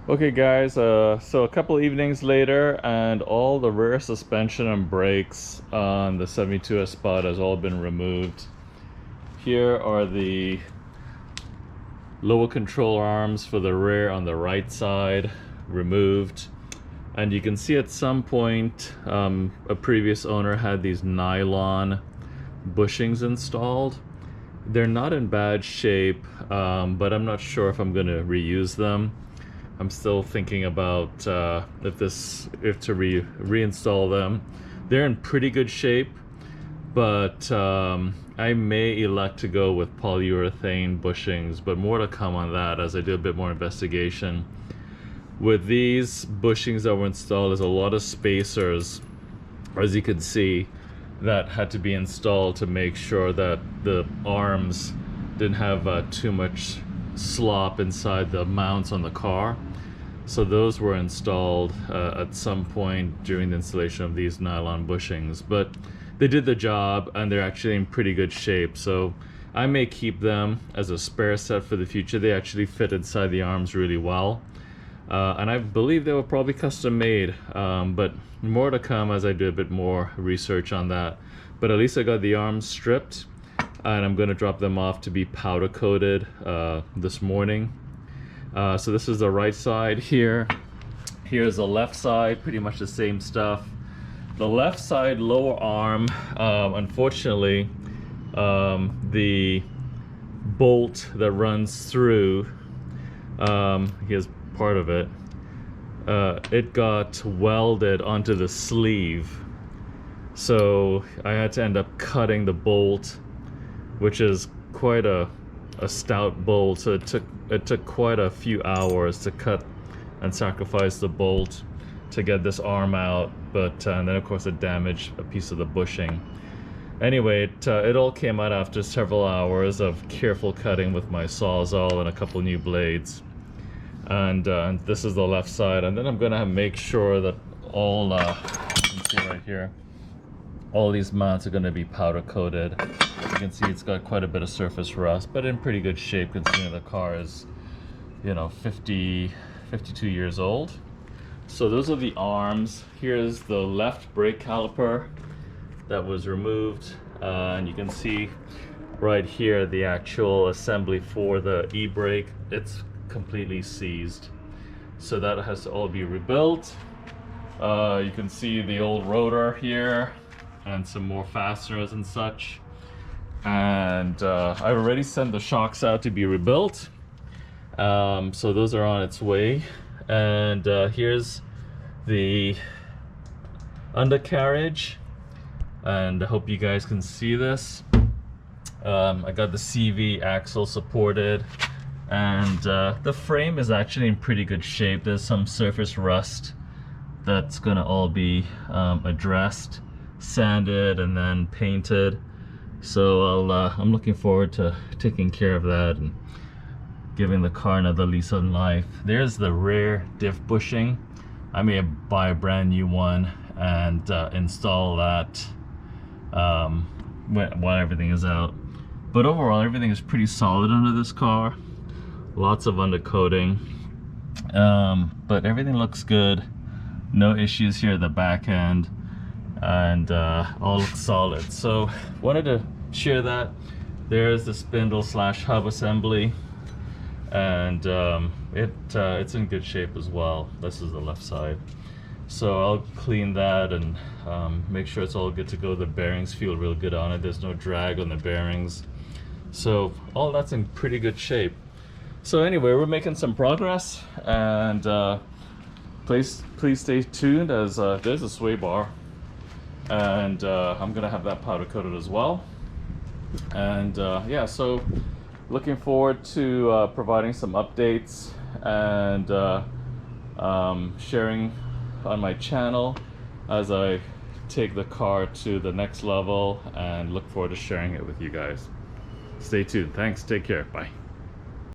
Okay guys, so a couple evenings later and all the rear suspension and brakes on the 72 Espada has all been removed. Here are the lower control arms for the rear on the right side removed. And you can see at some point a previous owner had these nylon bushings installed. They're not in bad shape, but I'm not sure if I'm going to reuse them. I'm still thinking about if to reinstall them. They're in pretty good shape, but I may elect to go with polyurethane bushings, but more to come on that as I do a bit more investigation. With these bushings that were installed, there's a lot of spacers, as you can see, that had to be installed to make sure that the arms didn't have too much slop inside the mounts on the car. So those were installed at some point during the installation of these nylon bushings, but they did the job and they're actually in pretty good shape. So I may keep them as a spare set for the future. They actually fit inside the arms really well. And I believe they were probably custom made, but more to come as I do a bit more research on that. But at least I got the arms stripped and I'm going to drop them off to be powder coated this morning. So this is the right side here. Here's the left side, pretty much the same stuff. The left side lower arm, unfortunately, the bolt that runs through, here's part of it, it got welded onto the sleeve. So I had to end up cutting the bolt, which is quite a stout bolt, so it took quite a few hours to cut and sacrifice the bolt to get this arm out, but and then of course it damaged a piece of the bushing. Anyway, it all came out after several hours of careful cutting with my Sawzall and a couple new blades. And this is the left side, and then I'm gonna make sure that all you can see right here, all these mounts are going to be powder coated. You can see it's got quite a bit of surface rust, but in pretty good shape considering the car is, you know, 52 years old. So those are the arms. Here's the left brake caliper that was removed, and you can see right here the actual assembly for the e-brake. It's completely seized, so that has to all be rebuilt. You can see the old rotor here and some more fasteners and such, and I've already sent the shocks out to be rebuilt, so those are on its way. And here's the undercarriage, and I hope you guys can see this. I got the CV axle supported, and the frame is actually in pretty good shape. There's some surface rust that's gonna all be addressed, sanded, and then painted. So I'm looking forward to taking care of that and giving the car another lease on life. There's the rear diff bushing. I may buy a brand new one and install that while everything is out. But overall, everything is pretty solid under this car. Lots of undercoating, but everything looks good. No issues here at the back end, and all looks solid. So wanted to share that. There's the spindle slash hub assembly, and it's in good shape as well. This is the left side, so I'll clean that and make sure it's all good to go. The bearings feel real good on it. There's no drag on the bearings, so all that's in pretty good shape. So anyway, we're making some progress, and please stay tuned, as there's a sway bar, and I'm gonna have that powder coated as well. And yeah, so looking forward to providing some updates and sharing on my channel as I take the car to the next level, and look forward to sharing it with you guys. Stay tuned. Thanks. Take care. Bye.